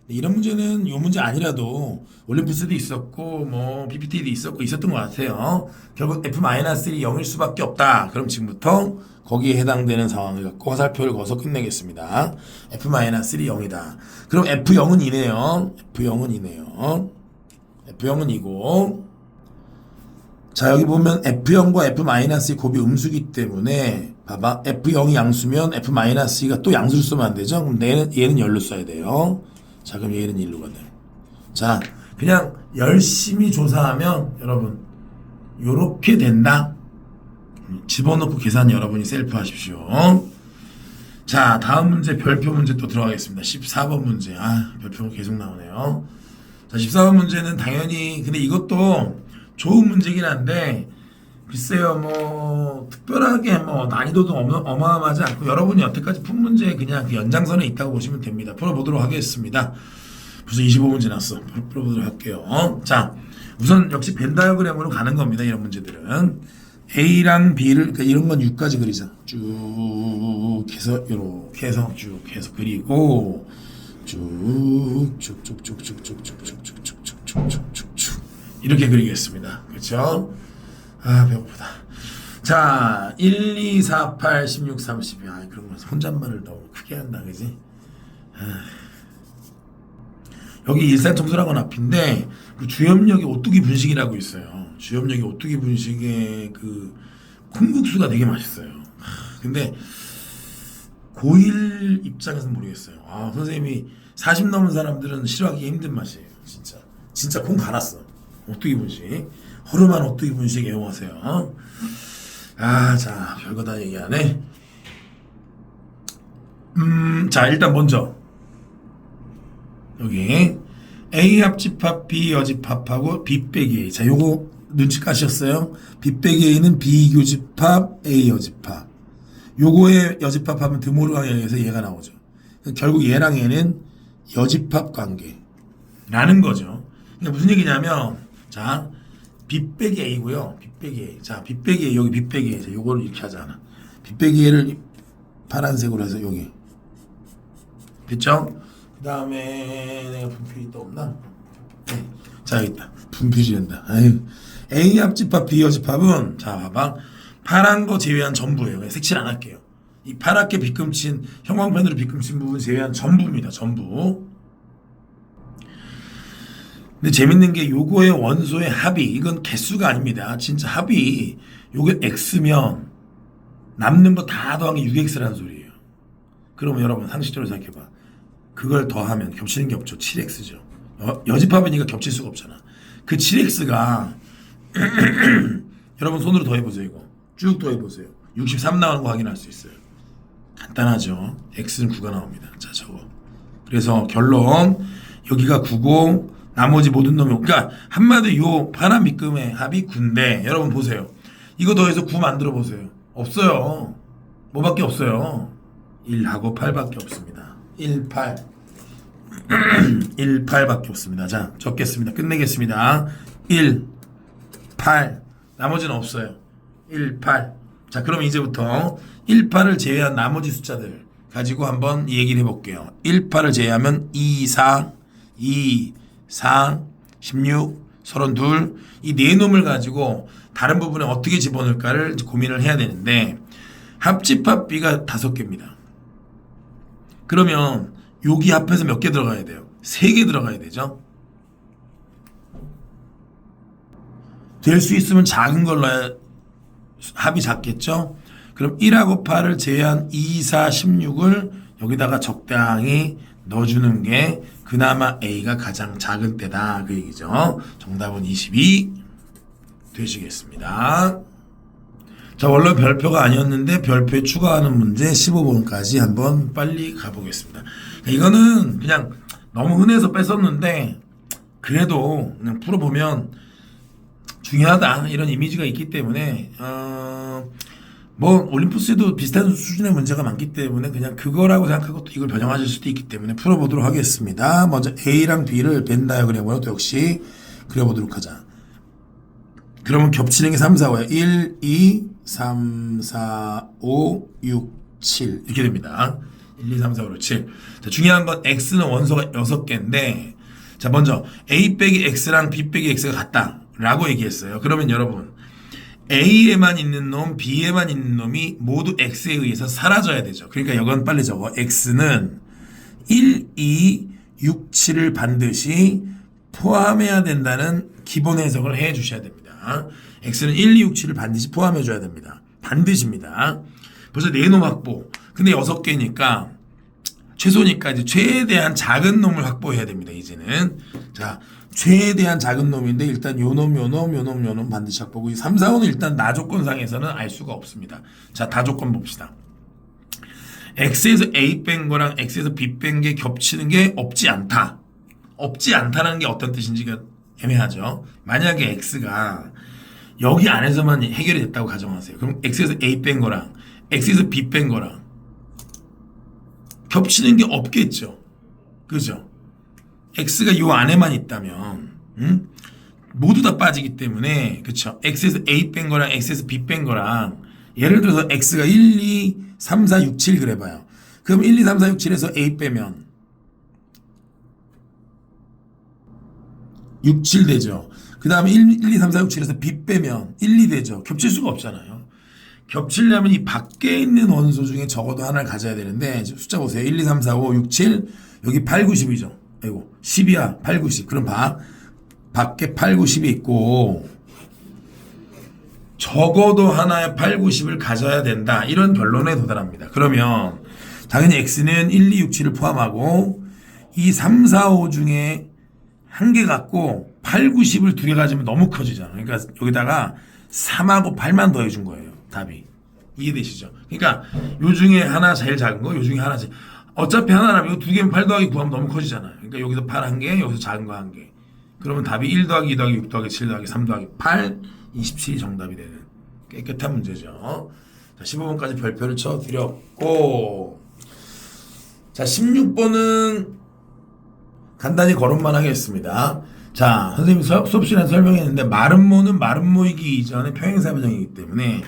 이런 문제는 이 문제 아니라도 올림푸스도 있었고 뭐 PPT도 있었고 있었던 것 같아요. 결국 F-1이 0일 수밖에 없다. 그럼 지금부터 거기에 해당되는 상황을 갖고 화살표를 그어서 끝내겠습니다. F-1이 0이다. 그럼 F0은 이네요. F0은 이네요. F0은 이고, 자 여기 보면 F0과 F-이 곱이 음수기 때문에 봐봐, F0이 양수면 F-가 또 양수를 쓰면 안 되죠. 그럼 얘는 열로 써야 돼요. 자 그럼 얘는 1로 가네요. 자 그냥 열심히 조사하면 여러분 요렇게 된다. 집어넣고 계산 여러분이 셀프 하십시오. 자 다음 문제, 별표 문제 또 들어가겠습니다. 14번 문제. 별표가 계속 나오네요. 자 14번 문제는 당연히, 근데 이것도 좋은 문제긴 한데 글쎄요 뭐 특별하게 뭐 난이도도 어마어마하지 않고 여러분이 여태까지 푼 문제 그냥 그 연장선에 있다고 보시면 됩니다. 풀어보도록 하겠습니다. 벌써 25문제 났어. 풀어보도록 할게요. 자 우선 역시 벤 다이어그램으로 가는 겁니다. 이런 문제들은 A랑 B를, 그러니까 이런 건 6까지 그리자. 쭉 해서 이렇게 해서 쭉 해서 그리고 쭉쭉쭉쭉쭉쭉쭉쭉쭉쭉쭉쭉쭉쭉 이렇게 그리겠습니다. 그렇죠? 배고프다. 자, 1, 2, 4, 8, 16, 32. 그런 거 혼잣말을 너무 크게 한다, 그지? 여기 일산청소라고는 앞인데 그 주염력이 오뚜기 분식이라고 있어요. 주염력이 오뚜기 분식의 그 콩국수가 되게 맛있어요. 근데 고1 입장에서는 모르겠어요. 선생님이 40 넘은 사람들은 싫어하기 힘든 맛이에요. 진짜 콩 갈았어. 오뚜기 분식. 허름한 오뚜기 분식 애용하세요. 자, 별거 다 얘기하네. 자, 일단 먼저 여기 A 합집합, B 여집합하고 B 빼기 A. 자, 요거 눈치 까셨어요? B 빼기 A는 B 교집합, A 여집합. 요거에 여집합하면 드모르간에 의해서 얘가 나오죠. 결국 얘랑 얘는 여집합 관계라는 거죠. 그러니까 무슨 얘기냐면, 자, B 빼기 A고요. B 빼기 A. 자, B 빼기 A, 여기 B 빼기 A. 자, 요거를 이렇게 하잖아. B 빼기 A를 파란색으로 해서 여기. 됐죠? 그 다음에 내가 분필이 또 없나? 네. 자, 여기 있다. 분필이 된다. A 합집합, B 여집합은, 자, 봐봐. 파란 거 제외한 전부예요. 색칠 안 할게요. 이 파랗게 빗금친, 형광펜으로 빗금친 부분 제외한 전부입니다. 전부. 근데 재밌는 게 요거의 원소의 합이, 이건 개수가 아닙니다. 진짜 합이 요게 X면 남는 거 다 더한 게 6X라는 소리예요. 그러면 여러분 상식적으로 생각해봐. 그걸 더하면 겹치는 게 없죠. 7X죠. 여집합이니까 겹칠 수가 없잖아. 그 7X가 여러분 손으로 더해보세요. 이거 쭉 더해보세요. 63 나오는 거 확인할 수 있어요. 간단하죠. X는 9가 나옵니다. 자, 저거. 그래서 결론, 여기가 9고 나머지 모든 놈이, 그러니까 한마디로 요 파란 밑금의 합이 9인데 여러분 보세요. 이거 더해서 9 만들어 보세요. 없어요. 뭐밖에 없어요. 1하고 8밖에 없습니다. 1, 8 1, 8밖에 없습니다. 자, 적겠습니다. 끝내겠습니다. 1, 8 나머지는 없어요. 1, 8. 자, 그럼 이제부터 1, 8을 제외한 나머지 숫자들 가지고 한번 얘기를 해볼게요. 1, 8을 제외하면 2, 4, 2, 4, 16, 32. 이 네 놈을 가지고 다른 부분에 어떻게 집어넣을까를 고민을 해야 되는데, 합집합 B가 5개입니다. 그러면 여기 합해서 몇 개 들어가야 돼요? 3개 들어가야 되죠. 될 수 있으면 작은 걸로 합이 작겠죠. 그럼 1하고 8을 제외한 2, 4, 16을 여기다가 적당히 넣어주는 게 그나마 A가 가장 작은 때다, 그 얘기죠. 정답은 22 되시겠습니다. 자, 원래 별표가 아니었는데 별표에 추가하는 문제 15번까지 한번 빨리 가보겠습니다. 이거는 그냥 너무 흔해서 뺐었는데 그래도 그냥 풀어보면 중요하다 이런 이미지가 있기 때문에 뭐 올림푸스에도 비슷한 수준의 문제가 많기 때문에 그냥 그거라고 생각하고 또 이걸 변형하실 수도 있기 때문에 풀어보도록 하겠습니다. 먼저 A랑 B를 벤 다이어그램으로 또 역시 그려보도록 하자. 그러면 겹치는 게 3, 4, 5야. 1, 2, 3, 4, 5, 6, 7 이렇게 됩니다. 1, 2, 3, 4, 5, 6, 7. 자, 중요한 건 x는 원소가 6개인데 자 먼저 a 빼기 x랑 b 빼기 x가 같다 라고 얘기했어요. 그러면 여러분 A에만 있는 놈, B에만 있는 놈이 모두 X에 의해서 사라져야 되죠. 그러니까 이건 빨리 적어. X는 1, 2, 6, 7을 반드시 포함해야 된다는 기본 해석을 해 주셔야 됩니다. X는 1, 2, 6, 7을 반드시 포함해 줘야 됩니다. 반드시입니다. 벌써 4놈 확보. 근데 6개니까 최소니까 이제 최대한 작은 놈을 확보해야 됩니다. 이제는. 자, 최대한 작은 놈인데 일단 요놈 반드시 확보고 이 3, 4, 5는 일단 나조건상에서는 알 수가 없습니다. 자, 다조건 봅시다. X에서 A 뺀 거랑 X에서 B 뺀 게 겹치는 게 없지 않다. 없지 않다는 게 어떤 뜻인지가 애매하죠. 만약에 X가 여기 안에서만 해결이 됐다고 가정하세요. 그럼 X에서 A 뺀 거랑 X에서 B 뺀 거랑 겹치는 게 없겠죠. 그죠? X가 요 안에만 있다면 모두 다 빠지기 때문에 그쵸? X에서 A 뺀 거랑 X에서 B 뺀 거랑 예를 들어서 X가 1, 2, 3, 4, 6, 7 그래봐요. 그럼 1, 2, 3, 4, 6, 7에서 A 빼면 6, 7 되죠. 그 다음에 1, 2, 3, 4, 6, 7에서 B 빼면 1, 2 되죠. 겹칠 수가 없잖아요. 겹치려면 이 밖에 있는 원소 중에 적어도 하나를 가져야 되는데 숫자 보세요. 1, 2, 3, 4, 5, 6, 7 여기 8, 9, 10이죠. 아이고 10이야. 8, 9, 10. 그럼 밖에 8, 9, 10이 있고 적어도 하나의 8, 9, 10을 가져야 된다. 이런 결론에 도달합니다. 그러면 당연히 X는 1, 2, 6, 7을 포함하고 이 3, 4, 5 중에 한 개 갖고 8, 9, 10을 두 개 가지면 너무 커지잖아요. 그러니까 여기다가 3하고 8만 더해준 거예요. 답이. 이해되시죠? 그러니까 요 중에 하나 제일 작은 거, 요 중에 하나 제일 어차피 하나라면 두 개면 8 더하기 9하면 너무 커지잖아요. 그러니까 여기서 8 한 개, 여기서 작은 거 한 개. 그러면 답이 1 더하기 2 더하기 6 더하기 7 더하기 3 더하기 8, 27이 정답이 되는 깨끗한 문제죠. 자, 15번까지 별표를 쳐드렸고 자, 16번은 간단히 거론만 하겠습니다. 자, 선생님이 수업 시간에 설명했는데 마름모는 마름모이기 이전에 평행사 변형이기 때문에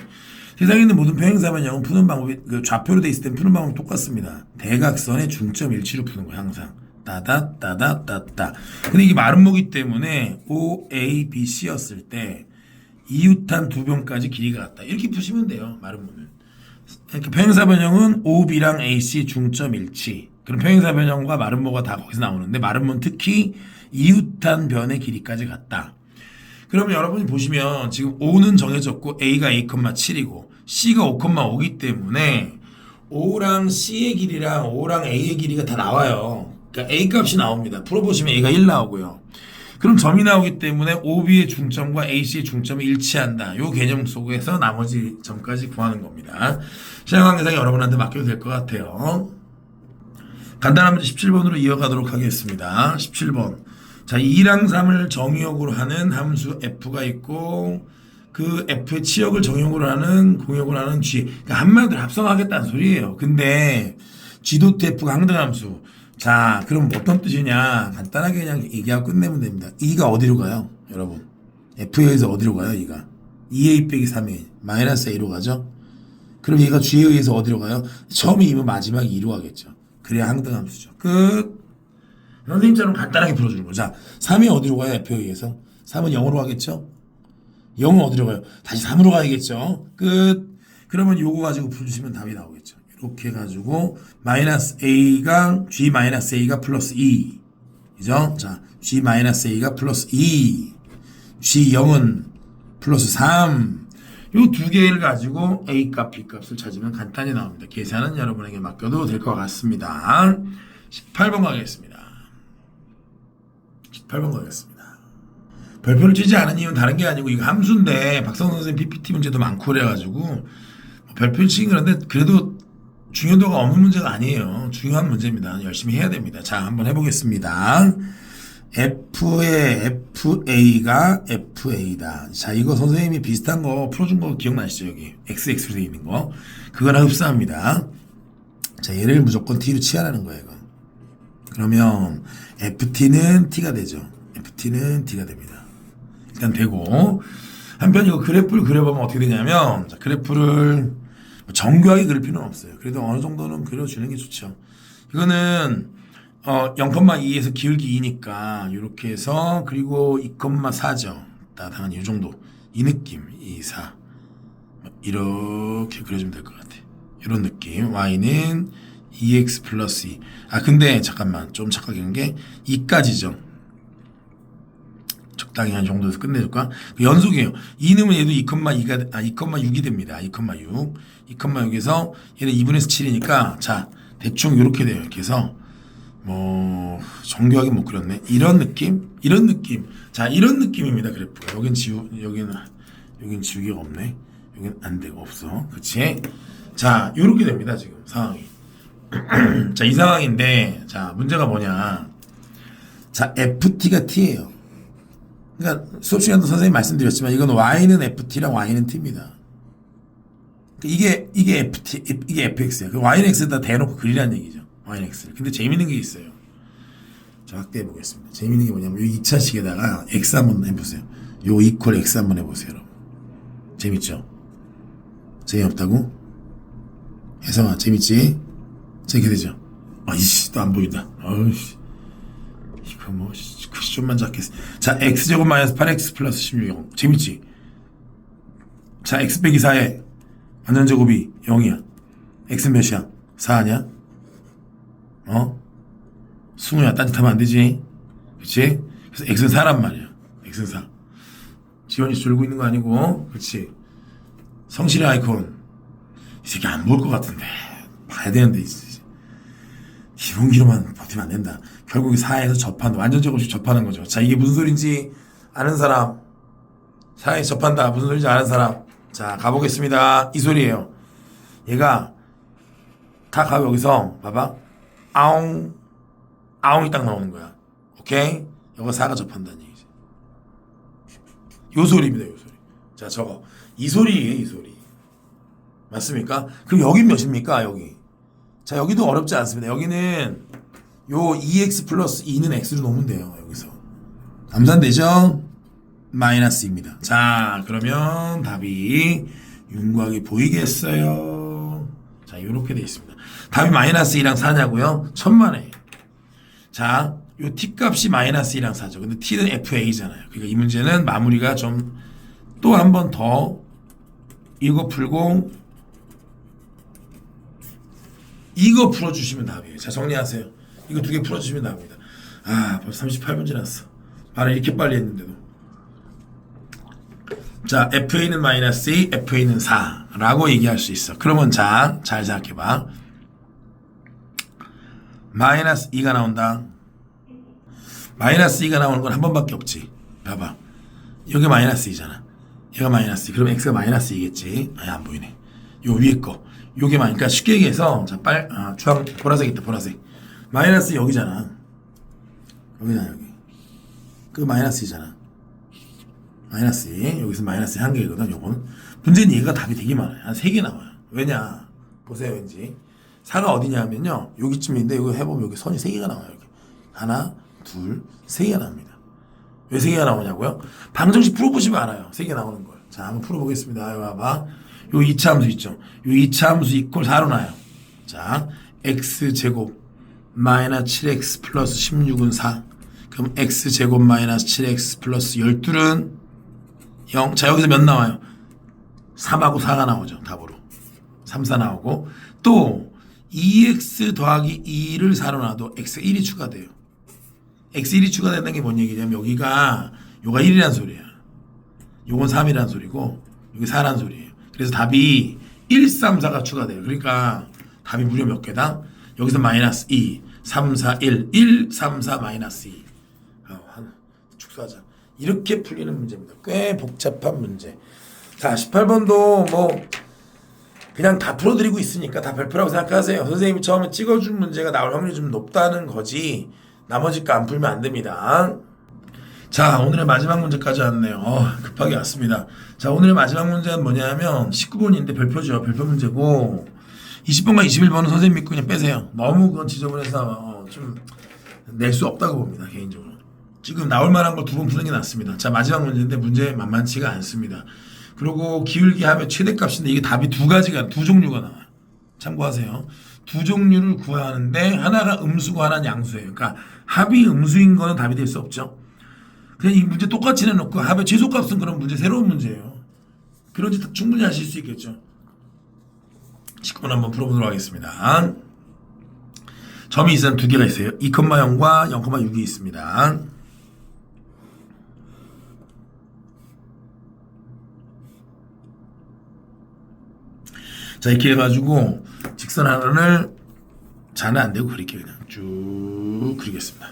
세상에 있는 모든 평행사 변형은 푸는 방법이 좌표로 돼 있을 때 푸는 방법은 똑같습니다. 대각선의 중점 일치로 푸는 거예요. 항상 따다. 근데 이게 마름모기 때문에 O, A, B, C였을 때 이웃한 두 변까지 길이가 같다. 이렇게 푸시면 돼요. 마름모는. 그러니까 평행사 변형은 O, B랑 A, C 중점 일치. 그럼 평행사 변형과 마름모가 다 거기서 나오는데 마름모는 특히 이웃한 변의 길이까지 같다. 그러면 여러분이 보시면 지금 O는 정해졌고 A가 A,7이고 C가 5,5기 때문에 O랑 C의 길이랑 O랑 A의 길이가 다 나와요. 그러니까 A 값이 나옵니다. 풀어보시면 A가 1 나오고요. 그럼 점이 나오기 때문에 OB의 중점과 AC의 중점이 일치한다. 이 개념 속에서 나머지 점까지 구하는 겁니다. 시간 관계상 여러분한테 맡겨도 될 것 같아요. 간단한 문제 17번으로 이어가도록 하겠습니다. 17번. 자, 2랑 3을 정의역으로 하는 함수 f가 있고 그 f의 치역을 정의역으로 하는 공역으로 하는 g. 그러니까 한마디로 합성하겠다는 소리예요. 근데 g도 f가 항등함수. 자, 그럼 어떤 뜻이냐? 간단하게 그냥 얘기하고 끝내면 됩니다. 2가 어디로 가요? 여러분. f에 의해서 어디로 가요? 2가. 2a 빼기 3a. 마이너스 a로 가죠? 그럼 얘가 g에 의해서 어디로 가요? 처음이 2면 마지막이 2로 가겠죠. 그래야 항등함수죠. 끝. 선생님처럼 간단하게 풀어주는 거죠. 자, 3이 어디로 가요? f에 의해서. 3은 0으로 가겠죠? 0은 어디로 가요? 다시 3으로 가야겠죠? 끝. 그러면 요거 가지고 풀으시면 답이 나오겠죠. 이렇게 해가지고 마이너스 a가 g 마이너스 a가 플러스 2 그죠? 자, g 마이너스 a가 플러스 2 g 0은 플러스 3 요 두 개를 가지고 a 값 b 값을 찾으면 간단히 나옵니다. 계산은 여러분에게 맡겨도 될 것 같습니다. 18번 가겠습니다. 18번 가겠습니다. 별표를 치지 않은 이유는 다른 게 아니고 이거 함수인데 박성훈 선생님 PPT 문제도 많고 그래가지고 별표를 치긴 그런데 그래도 중요도가 없는 문제가 아니에요. 중요한 문제입니다. 열심히 해야 됩니다. 자, 한번 해보겠습니다. F의 FA가 FA다. 자, 이거 선생님이 비슷한 거 풀어준 거 기억나시죠? 여기 XX로 되어 있는 거. 그거랑 흡사합니다. 자, 얘를 무조건 T로 치하라는 거예요. 이거. 그러면 FT는 T가 되죠. FT는 T가 됩니다. 일단 되고 한편 이거 그래프를 그려보면 어떻게 되냐면 자, 그래프를 정교하게 그릴 필요는 없어요. 그래도 어느 정도는 그려주는 게 좋죠. 이거는 0,2에서 기울기 2니까 이렇게 해서 그리고 2,4죠. 당연히 이 정도 이 느낌 2, 4 이렇게 그려주면 될 것 같아. 이런 느낌. y는 2x 플러스 2. 근데 잠깐만 좀 착각한 게 2까지죠. 적당히 한 정도에서 끝내줄까? 연속이에요. 2넣으면 얘도 2,2가 2,6이 됩니다. 2,6 2,6에서 얘는 2분의 7이니까 자 대충 이렇게 돼요. 이렇게 해서 뭐 정교하게 못 그렸네. 이런 느낌. 자 이런 느낌입니다. 그래프가. 여긴 지우개가 없네. 여긴 안 되고 없어. 그치? 자 이렇게 됩니다. 지금 상황이. 자 이 상황인데 자 문제가 뭐냐. 자 ft가 t예요. 그러니까 수업 시간도 선생님 말씀드렸지만 이건 y는 ft랑 y는 t입니다. 이게 ft 이게 fx야. 그 y는 x에다 대놓고 그리라는 얘기죠. y는 x를. 근데 재밌는 게 있어요. 자 확대해 보겠습니다. 재밌는 게 뭐냐면 이 2차식에다가 x 한번 해보세요. 요 이퀄 x 한번 해보세요. 여러분. 재밌죠? 재미없다고? 혜성아 재밌지? 재밌게 되죠? 이씨 또 안 보인다. 어이씨 이거 뭐 글씨 좀만 작겠어. 자 x제곱 마이너스 8x 플러스 16 재밌지? 자 x 빼기 4에 완전제곱이 0이야. x는 몇이야? 4냐? 승우야 딴짓하면 안 되지. 그치? 그래서 x는 4란 말이야. x는 4. 지원이 졸고 있는 거 아니고. 그치? 성실의 아이콘. 이 새끼 안 볼 것 같은데 봐야 되는데 기본기로만 버티면 안 된다. 결국에 4에서 접한다. 완전제곱식 접하는 거죠. 자 이게 무슨 소린지 아는 사람. 4에서 접한다. 무슨 소린지 아는 사람. 자 가보겠습니다. 이 소리예요. 얘가 다 가고 여기서 봐봐. 아웅이 딱 나오는 거야. 오케이? 이거 4가 접한다는 얘기지. 요 소리입니다. 요 소리. 자 저거 이 소리예요. 이 소리. 맞습니까? 그럼 여긴 몇입니까? 여기. 자 여기도 어렵지 않습니다. 여기는 요 2x 플러스 2는 x로 놓으면 돼요. 여기서 감산되죠? 마이너스입니다. 자 그러면 답이 윤곽이 보이겠어요? 자 이렇게 되어 있습니다. 답이 마이너스 2랑 4냐고요? 천만에. 자 요 t 값이 마이너스 2랑 4죠. 근데 t는 fa잖아요. 그러니까 이 문제는 마무리가 좀 또 한 번 더 이거 풀고 이거 풀어주시면 답이에요. 자 정리하세요. 이거 두 개 풀어주시면 답입니다. 벌써 38분 지났어. 말을 이렇게 빨리 했는데도. 자 fa는 마이너스 2, fa는 4라고 얘기할 수 있어. 그러면 자 잘 생각해봐. 마이너스 2가 나온다. 마이너스 2가 나오는 건 한 번밖에 없지. 봐봐. 여기 마이너스 2잖아. 얘가 마이너스 2. 그럼 x가 마이너스 2겠지. 안 보이네. 요 위에 거. 요게 그러니까 쉽게 얘기해서 자 주황 보라색 있다. 보라색. 마이너스 여기잖아. 여기잖아 여기. 그 마이너스 2잖아. 마이너스 2. 여기서 마이너스 1 개거든. 요건. 문제는 얘가 답이 되게 많아요. 한 3개 나와요. 왜냐? 보세요 왠지. 4가 어디냐면요. 여기쯤인데 이거 해보면 여기 선이 3개가 나와요. 이렇게. 하나, 둘, 3개가 나옵니다. 왜 3개가 나오냐고요? 방정식 풀어보시면 알아요. 3개 나오는 걸. 자 한번 풀어보겠습니다. 여기 봐봐. 요 2차 함수 있죠. 요 2차 함수 이퀄 4로 나요. 자 x제곱 마이너스 7x 플러스 16은 4. 그럼 x제곱 마이너스 7x 플러스 12는 0. 자 여기서 몇 나와요? 3하고 4가 나오죠. 답으로. 3, 4 나오고 또 2x 더하기 2를 4로 놔도 x가 1이 추가돼요. x 1이 추가된다는 게 뭔 얘기냐면 여기가 요가 1이란 소리야. 요건 3이란 소리고 여기 4란 소리예요. 그래서 답이 1, 3, 4가 추가돼요. 그러니까 답이 무려 몇 개다? 여기서 마이너스 2, 3, 4, 1, 1, 3, 4, 마이너스 2. 축소하자. 이렇게 풀리는 문제입니다. 꽤 복잡한 문제. 자, 18번도 뭐 그냥 다 풀어드리고 있으니까 다 별표라고 생각하세요. 선생님이 처음에 찍어준 문제가 나올 확률이 좀 높다는 거지 나머지 거 안 풀면 안 됩니다. 자 오늘의 마지막 문제까지 왔네요. 급하게 왔습니다. 자 오늘의 마지막 문제는 뭐냐면 19번인데 별표죠. 별표 문제고 20번과 21번은 선생님 믿고 그냥 빼세요. 너무 그건 지저분해서 좀 낼 수 없다고 봅니다. 개인적으로. 지금 나올 만한 걸 두 번 푸는 게 낫습니다. 자 마지막 문제인데 문제 만만치가 않습니다. 그리고 기울기 합의 최대값인데 이게 답이 두 종류가 나와요. 참고하세요. 두 종류를 구하는데 하나가 음수고 하나는 양수예요. 그러니까 합이 음수인 거는 답이 될 수 없죠. 그냥 이 문제 똑같이 내놓고 합의 최소값은 그런 문제 새로운 문제예요. 그런지 충분히 하실 수 있겠죠. 19번 한번 풀어보도록 하겠습니다. 점이 있으면 두 개가 있어요. 2,0과 0,6이 있습니다. 자, 이렇게 해가지고 직선 하나를 자는 안 되고 그릴게요. 그냥 쭉 그리겠습니다.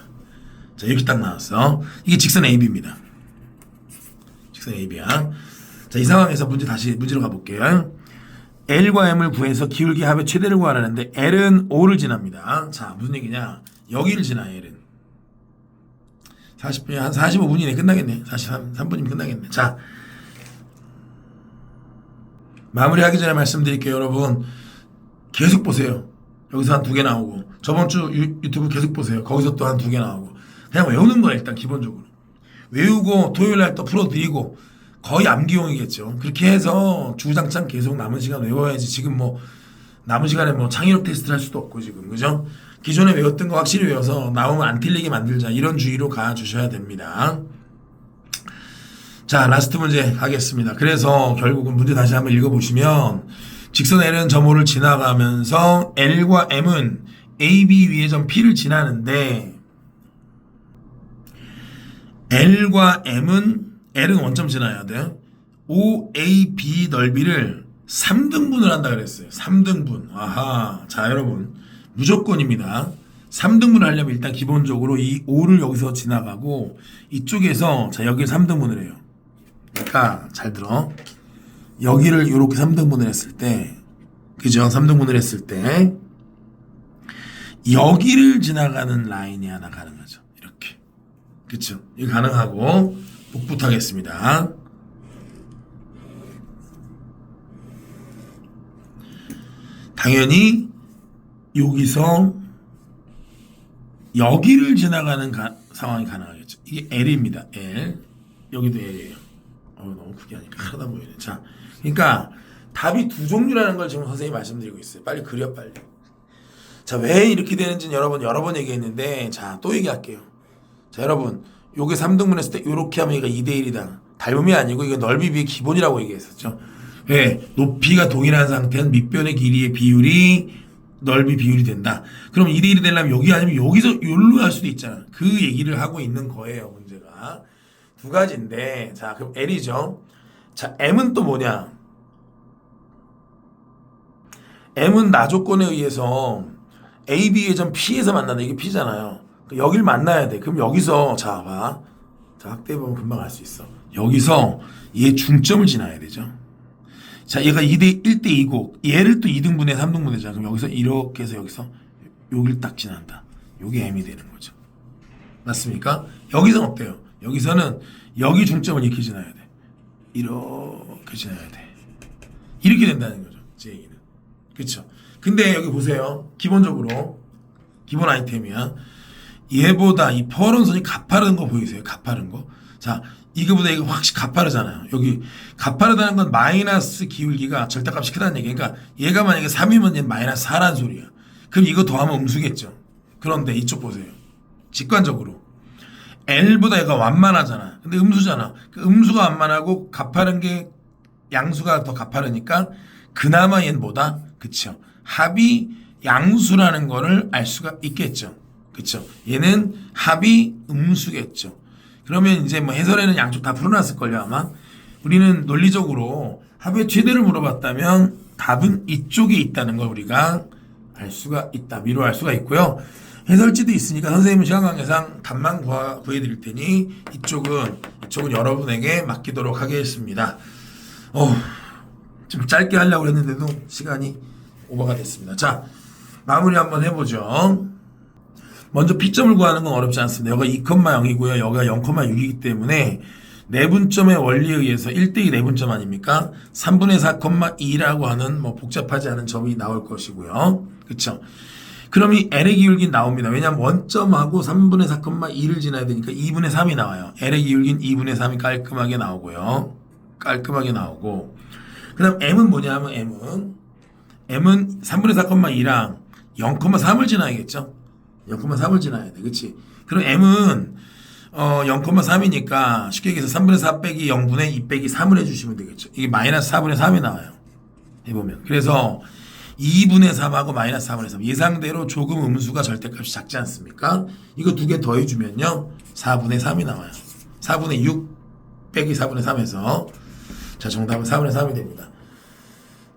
자, 이렇게 딱 나왔어. 이게 직선 AB입니다. 직선 AB야. 자, 이 상황에서 문제로 가볼게요. L과 M을 구해서 기울기 합의 최대를 구하라는데 L은 O를 지납니다. 자, 무슨 얘기냐? 여기를 지나 L은 40분, 한 45분이네. 끝나겠네. 43분이면 끝나겠네. 자, 마무리하기 전에 말씀드릴게요. 여러분 계속 보세요. 여기서 한 두 개 나오고 저번 주 유튜브 계속 보세요. 거기서 또 한 두 개 나오고 그냥 외우는 거예요. 일단 기본적으로 외우고 토요일날 또 풀어드리고 거의 암기용이겠죠. 그렇게 해서 주구장창 계속 남은 시간 외워야지. 지금 뭐 남은 시간에 뭐 창의력 테스트를 할 수도 없고 지금 그죠? 기존에 외웠던 거 확실히 외워서 나오면 안 틀리게 만들자 이런 주의로 가주셔야 됩니다. 자, 라스트 문제 하겠습니다. 그래서 결국은 문제 다시 한번 읽어보시면 직선 L은 점 O를 지나가면서 L과 M은 AB 위의 점 P를 지나는데 L과 L은 원점 지나야 돼. OAB 넓이를 3등분을 한다 그랬어요. 3등분. 아하. 자, 여러분 무조건입니다. 3등분을 하려면 일단 기본적으로 이 O를 여기서 지나가고 이쪽에서 자 여기를 3등분을 해요. 그러니까 잘 들어. 여기를 이렇게 3등분을 했을 때 그죠? 3등분을 했을 때 여기를 지나가는 라인이 하나 가능하죠. 이렇게. 그쵸? 이거 가능하고 복부터 하겠습니다. 당연히 여기서 여기를 지나가는 상황이 가능하겠죠. 이게 L입니다. L. 여기도 L이에요. 너무 크게 하니까 하다 보이네. 자, 그러니까 답이 두 종류라는 걸 지금 선생님이 말씀드리고 있어요. 빨리 그려 빨리. 자, 왜 이렇게 되는지는 여러 번 얘기했는데 자, 또 얘기할게요. 자, 여러분 요게 3등분 했을 때 이렇게 하면 얘가 2대1이다. 닮음이 아니고 이거 넓이 비의 기본이라고 얘기했었죠. 왜? 높이가 동일한 상태는 밑변의 길이의 비율이 넓이 비율이 된다. 그럼 2대1이 되려면 여기 아니면 여기서 여기로 할 수도 있잖아. 그 얘기를 하고 있는 거예요. 문제가. 두 가지인데 자, 그럼 L이죠. 자, M은 또 뭐냐? M은 나 조건에 의해서 AB의 점 P에서 만난다. 이게 P잖아요. 여길 만나야 돼. 그럼 여기서 자, 봐. 자, 확대해보면 금방 알 수 있어. 여기서 얘 중점을 지나야 되죠. 자, 얘가 1대 2고 얘를 또 2등분해 3등분 되잖아. 그럼 여기서 이렇게 해서 여기서 여기를 딱 지난다. 요게 M이 되는 거죠. 맞습니까? 여기서는 어때요? 여기서는 여기 중점을 이렇게 지나야 돼. 이렇게 지나야 돼. 이렇게 된다는 거죠. 제 얘기는. 그쵸? 근데 여기 보세요. 기본적으로 기본 아이템이야. 얘보다 이 퍼런 선이 가파른 거 보이세요? 가파른 거. 자, 이거보다 이거 확실히 가파르잖아요. 여기 가파르다는 건 마이너스 기울기가 절대값이 크다는 얘기. 그러니까 얘가 만약에 3이면 얘 마이너스 4란 소리야. 그럼 이거 더하면 음수겠죠. 그런데 이쪽 보세요. 직관적으로 L보다 얘가 완만하잖아. 근데 음수잖아. 그 음수가 완만하고 가파른 게 양수가 더 가파르니까 그나마 얘는 뭐다? 그쵸? 합이 양수라는 거를 알 수가 있겠죠. 그쵸? 얘는 합이 음수겠죠. 그러면 이제 뭐 해설에는 양쪽 다 풀어놨을걸요, 아마. 우리는 논리적으로 합의 최대를 물어봤다면 답은 이쪽에 있다는 걸 우리가 알 수가 있다. 미루어 알 수가 있고요. 해설지도 있으니까 선생님은 시간 관계상 답만 구해드릴 테니 이쪽은 여러분에게 맡기도록 하겠습니다. 좀 짧게 하려고 했는데도 시간이 오버가 됐습니다. 자, 마무리 한번 해보죠. 먼저 P점을 구하는 건 어렵지 않습니다. 여기가 2,0이고요. 여기가 0,6이기 때문에 내분점의 원리에 의해서 1대2 내분점 아닙니까? 3분의 4,2라고 하는 뭐 복잡하지 않은 점이 나올 것이고요. 그쵸? 그럼 이 L의 기울기는 나옵니다. 왜냐하면 원점하고 3분의 4,2를 지나야 되니까 2분의 3이 나와요. L의 기울기는 2분의 3이 깔끔하게 나오고요. 깔끔하게 나오고, 그 다음 m은 뭐냐면 m은 3분의 4,2랑 0,3을 지나야겠죠. 0,3을 지나야 돼. 그치? 그럼 m은 0,3이니까 쉽게 얘기해서 3분의 4 빼기 0분의 2 빼기 3을 해주시면 되겠죠. 이게 마이너스 4분의 3이 나와요. 해보면. 그래서 2분의 3하고 마이너스 4분의 3. 예상대로 조금 음수가 절대값이 작지 않습니까? 이거 두 개 더해주면요. 4분의 3이 나와요. 4분의 6 빼기 4분의 3에서. 자, 정답은 4분의 3이 됩니다.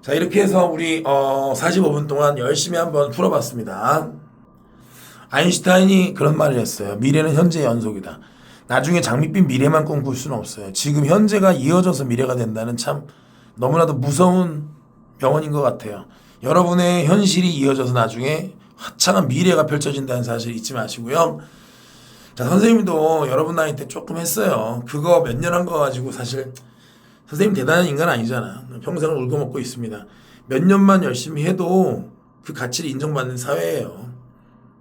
자, 이렇게 해서 우리 45분 동안 열심히 한번 풀어봤습니다. 아인슈타인이 그런 말을 했어요. 미래는 현재의 연속이다. 나중에 장밋빛 미래만 꿈꿀 수는 없어요. 지금 현재가 이어져서 미래가 된다는 참 너무나도 무서운 명언인 것 같아요. 여러분의 현실이 이어져서 나중에 화창한 미래가 펼쳐진다는 사실 잊지 마시고요. 자, 선생님도 여러분 나이 때 조금 했어요. 그거 몇 년 한 거 가지고 사실 선생님 대단한 인간 아니잖아. 평생을 울고 먹고 있습니다. 몇 년만 열심히 해도 그 가치를 인정받는 사회예요.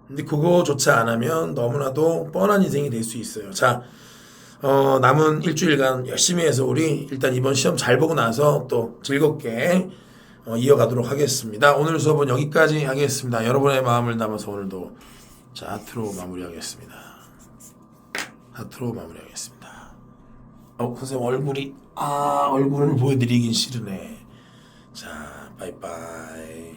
근데 그거조차 안 하면 너무나도 뻔한 인생이 될 수 있어요. 자, 남은 일주일간 열심히 해서 우리 일단 이번 시험 잘 보고 나서 또 즐겁게 이어가도록 하겠습니다. 오늘 수업은 여기까지 하겠습니다. 여러분의 마음을 담아서 오늘도 자, 하트로 마무리하겠습니다. 하트로 마무리하겠습니다. 선생님 얼굴을 보여드리긴 싫으네. 자, 바이바이.